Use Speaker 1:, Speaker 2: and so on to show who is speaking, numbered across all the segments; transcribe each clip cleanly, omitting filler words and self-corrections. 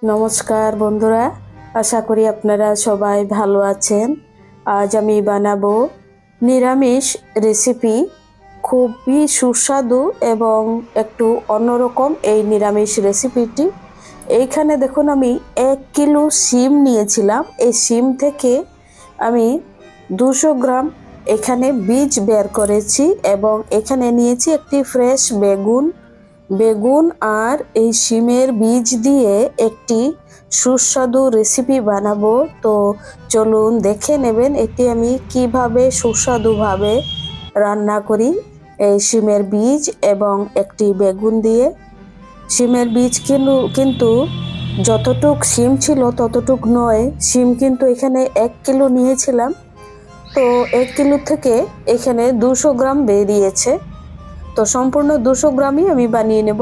Speaker 1: নমস্কার বন্ধুরা, আশা করি আপনারা সবাই ভালো আছেন। আজ আমি বানাবো নিরামিষ রেসিপি, খুবই সুস্বাদু এবং একটু অন্যরকম এই নিরামিষ রেসিপিটি। এইখানে দেখুন আমি 1 কিলো শিম নিয়েছিলাম। এই শিম থেকে আমি 200 গ্রাম এখানে বীজ বের করেছি এবং এখানে নিয়েছি একটি ফ্রেশ বেগুন আর এই শিমের বীজ দিয়ে একটি সুস্বাদু রেসিপি বানাবো। তো চলুন দেখে নেবেন এটি আমি কিভাবে সুস্বাদুভাবে রান্না করি এই শিমের বীজ এবং একটি বেগুন দিয়ে। শিমের বীজ কিন্তু যতটুক শিম ছিল ততটুক নয়, শিম কিন্তু এখানে 1 কিলো নিয়েছিলাম, তো 1 কিলো থেকে এখানে 200 গ্রাম বেরিয়েছে। তো সম্পূর্ণ 200 গ্রামই আমি বানিয়ে নেব।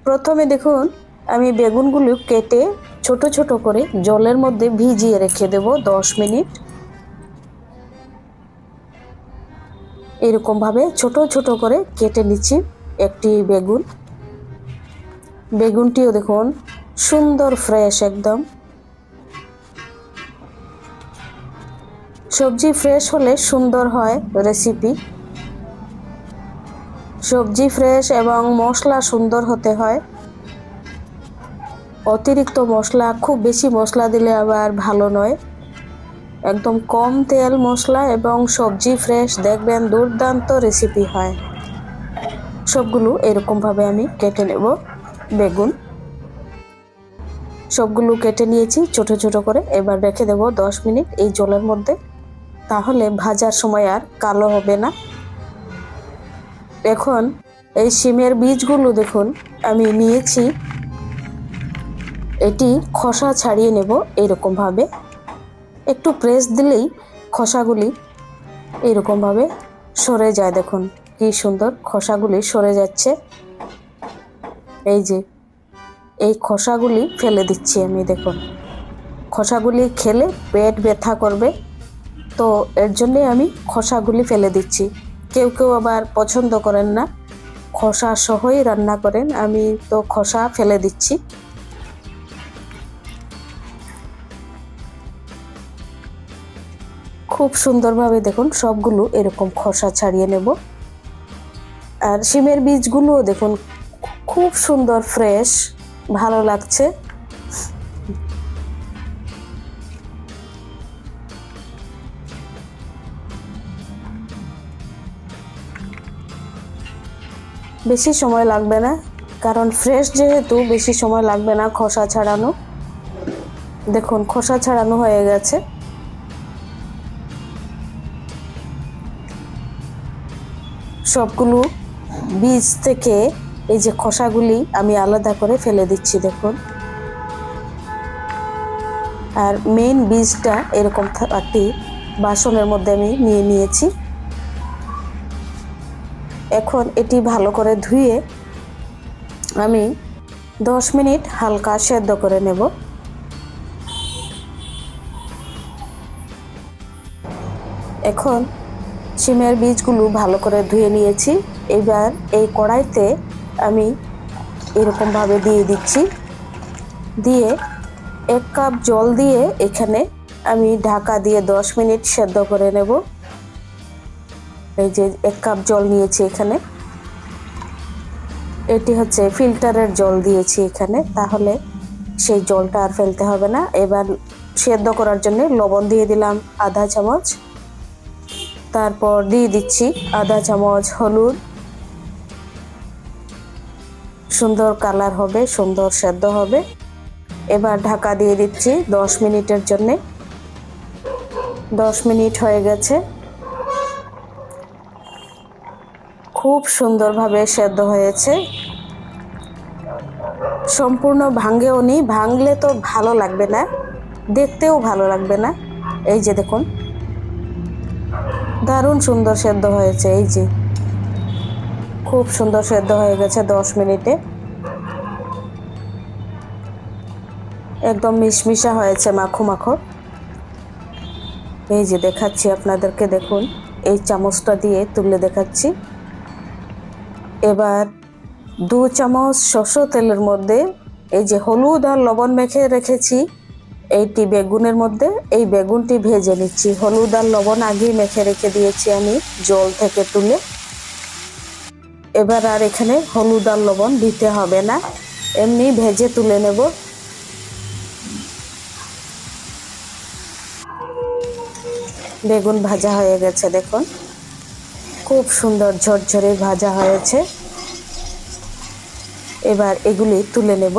Speaker 1: প্রথমে দেখুন আমি বেগুনগুলো কেটে ছোট ছোট করে জলের মধ্যে ভিজিয়ে রেখে দেব 10 মিনিট। এরকমভাবে ছোট ছোট করে কেটে নিচ্ছি একটি বেগুনটিও দেখুন সুন্দর ফ্রেশ একদম। সবজি ফ্রেশ হলে সুন্দর হয় রেসিপি। সবজি ফ্রেশ এবং মশলা সুন্দর হতে হয়। অতিরিক্ত মশলা, খুব বেশি মশলা দিলে আবার ভালো নয়। একদম কম তেল মশলা এবং সবজি ফ্রেশ, দেখবেন দুর্দান্ত রেসিপি হয়। সবগুলো এরকমভাবে আমি কেটে নেব। বেগুন সবগুলো কেটে নিয়েছি ছোট ছোট করে। এবার রেখে দেব 10 মিনিট এই জলের মধ্যে, তাহলে ভাজার সময় আর কালো হবে না। এখন এই শিমের বীজগুলো দেখুন আমি নিয়েছি, এটি খোসা ছাড়িয়ে নেব। এরকমভাবে একটু প্রেস দিলেই খোসাগুলি এরকমভাবে সরে যায়। দেখুন কি সুন্দর খোসাগুলি সরে যাচ্ছে। এই যে এই খোসাগুলি ফেলে দিচ্ছি আমি। দেখুন খোসাগুলি খেলে পেট ব্যথা করবে, তো এর জন্যে আমি খোসাগুলি ফেলে দিচ্ছি। কেউ কেউ আবার পছন্দ করেন না, খোসা সহই রান্না করেন, আমি তো খোসা ফেলে দিচ্ছি। খুব সুন্দরভাবে দেখুন সবগুলো এরকম খোসা ছাড়িয়ে নেব। আর শিমের বীজগুলোও দেখুন খুব সুন্দর ফ্রেশ, ভালো লাগছে। বেশি সময় লাগবে না, কারণ ফ্রেশ যেহেতু বেশি সময় লাগবে না খোসা ছাড়ানো। দেখুন খোসা ছাড়ানো হয়ে গেছে। সবগুলো বীজ থেকে এই যে খোসাগুলি আমি আলাদা করে ফেলে দিচ্ছি। দেখুন আর মেইন বীজটা এরকম একটি বাসনের মধ্যে আমি নিয়ে নিয়েছি। এখন এটি ভালো করে ধুয়ে আমি 10 মিনিট হালকা সেদ্ধ করে নেব। এখন শিমের বীজগুলো ভালো করে ধুয়ে নিয়েছি। এবার এই কড়াইতে আমি এরকমভাবে দিয়ে দিচ্ছি। দিয়ে 1 কাপ জল দিয়ে এখানে আমি ঢাকা দিয়ে 10 মিনিট সেদ্ধ করে নেব। এই যে 1 কাপ জল নিয়েছি এখানে, এটি হচ্ছে ফিল্টারের জল দিয়েছি এখানে, তাহলে সেই জলটা আর ফেলতে হবে না। এবার সেদ্ধ করার জন্য লবণ দিয়ে দিলাম আধা চামচ, তারপর দিয়ে দিচ্ছি আধা চামচ হলুদ। সুন্দর কালার হবে, সুন্দর সেদ্ধ হবে। এবার ঢাকা দিয়ে দিচ্ছি 10 মিনিটের জন্যে। 10 মিনিট হয়ে গেছে, খুব সুন্দরভাবে সেদ্ধ হয়েছে। সম্পূর্ণ ভাঙেও নি, ভাঙলে তো ভালো লাগবে না, দেখতেও ভালো লাগবে না। এই যে দেখুন দারুণ সুন্দর সেদ্ধ হয়েছে। এই যে খুব সুন্দর সেদ্ধ হয়ে গেছে 10 মিনিটে, একদম মিশমিশা হয়েছে, মাখো মাখো। এই যে দেখাচ্ছি আপনাদেরকে, দেখুন এই চামচটা দিয়ে তুলে দেখাচ্ছি। এবার 2 চামচ সরষের তেলের মধ্যে এই যে হলুদ আর লবণ মেখে রেখেছি এইটি বেগুনের মধ্যে, এই বেগুনটি ভেজে নিচ্ছি। হলুদ আর লবণ আগেই মেখে রেখে দিয়েছি আমি জল থেকে তুলে। এবার আর এখানে হলুদ আর লবণ দিতে হবে না, এমনি ভেজে তুলে নেব। বেগুন ভাজা হয়ে গেছে, দেখুন খুব সুন্দর ঝরঝরে ভাজা হয়েছে। এবার এগুলি তুলে নেব।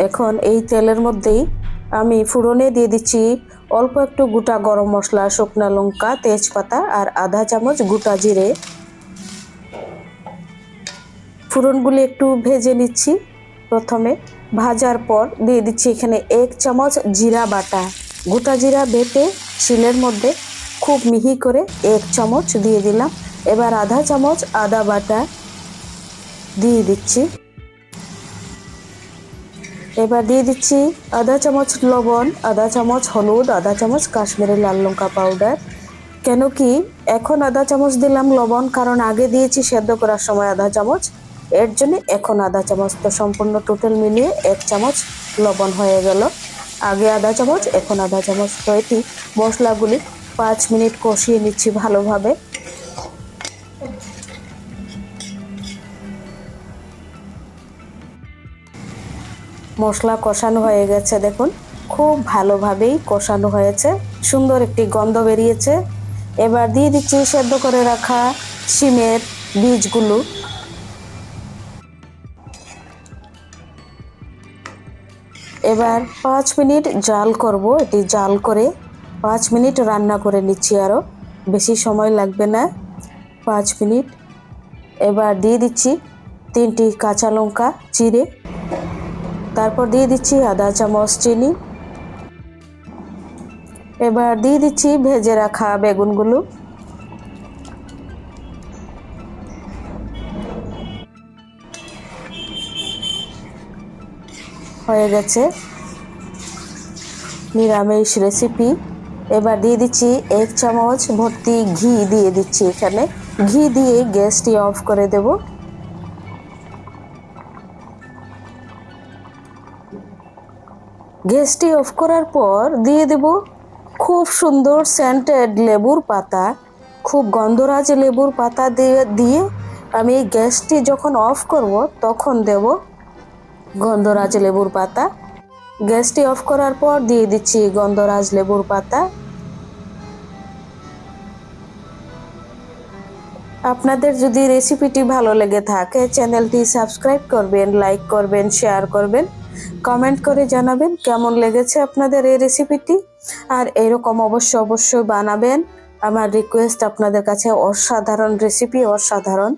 Speaker 1: এখন এই তেলের মধ্যেই আমি ফোড়নে দিয়ে দিচ্ছি অল্প একটু গোটা গরম মশলা, শুকনা লঙ্কা, তেজপাতা আর আধা চামচ গোটা জিরে। ফোড়নগুলি একটু ভেজে নিচ্ছি। প্রথমে ভাজার পর দিয়ে দিচ্ছি এখানে 1 চামচ জিরা বাটা, গোটা জিরা বেটে শিলের মধ্যে খুব মিহি করে 1 চামচ দিয়ে দিলাম। এবার আধা চামচ আদা বাটা দিয়ে দিচ্ছি। এবার দিয়ে দিচ্ছি আধা চামচ লবণ, আধা চামচ হলুদ, আধা চামচ কাশ্মীরি লাল লঙ্কা পাউডার। কেন কি এখন আধা চামচ দিলাম লবণ, কারণ আগে দিয়েছি সেদ্ধ করার সময় আধা চামচ, এর জন্য এখন আধা চামচ। তো সম্পূর্ণ টোটাল মিলিয়ে 1 চামচ লবণ হয়ে গেল। আগে আধা চামচ, এখন আধা চামচ। তো এটি মশলাগুলি 5 মিনিট কষিয়ে নিচ্ছি ভালোভাবে। মশলা কষানো হয়ে গেছে, দেখুন খুব ভালোভাবেই কষানো হয়েছে, সুন্দর একটি গন্ধ বেরিয়েছে। এবার দিয়ে দিচ্ছি সেদ্ধ করে রাখা শিমের বীজগুলো। এবার 5 মিনিট জাল করব, এটি জাল করে 5 মিনিট রান্না করে নিচ্ছি, আরও বেশি সময় লাগবে না, 5 মিনিট। এবার দিয়ে দিচ্ছি 3টি কাঁচা লঙ্কা চিড়ে, তারপর দিয়ে দিচ্ছি আধা চামচ চিনি। এবার দিয়ে দিচ্ছি ভেজে রাখা বেগুনগুলো। হয়ে গেছে নিরামিষ রেসিপি। এবার দিয়ে দিচ্ছি 1 চামচ ভর্তি ঘি দিয়ে দিচ্ছি এখানে। ঘি দিয়ে গ্যাসটি অফ করে দেব। গ্যাসটি অফ করার পর দিয়ে দেব খুব সুন্দর সেন্টেড লেবুর পাতা, খুব গন্ধরাজ লেবুর পাতা দিয়ে আমি গ্যাসটি যখন অফ করব তখন দেব গন্ধরাজ লেবুর পাতা। গ্যাসটি অফ করার পর দিয়ে দিচ্ছি গন্ধরাজ লেবুর পাতা। আপনাদের যদি রেসিপিটি ভালো লেগে থাকে চ্যানেলটি সাবস্ক্রাইব করবেন, লাইক করবেন, শেয়ার করবেন, কমেন্ট করে জানাবেন কেমন লেগেছে আপনাদের এই রেসিপিটি। আর এরকম অবশ্যই বানাবেন, আমার রিকোয়েস্ট আপনাদের কাছে। অসাধারণ রেসিপি, অসাধারণ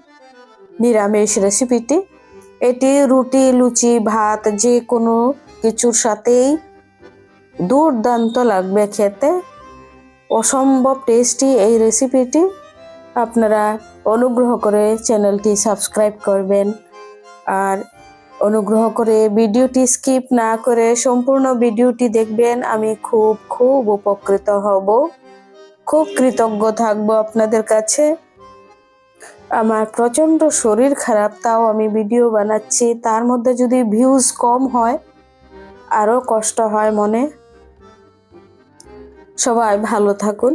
Speaker 1: নিরামিষ রেসিপিটি। এটি রুটি, লুচি, ভাত যে কোনো কিছুর সাথেই দুর্দান্ত লাগবে খেতে। অসম্ভব টেস্টি এই রেসিপিটি। আপনারা অনুগ্রহ করে চ্যানেলটি সাবস্ক্রাইব করবেন আর অনুগ্রহ করে ভিডিওটি স্কিপ না করে সম্পূর্ণ ভিডিওটি দেখবেন। আমি খুব উপকৃত হব, খুব কৃতজ্ঞ থাকবো আপনাদের কাছে। আমার প্রচণ্ড শরীর খারাপ, তাও আমি ভিডিও বানাচ্ছি, তার মধ্যে যদি ভিউজ কম হয় আরও কষ্ট হয় মনে। সবাই ভালো থাকুন।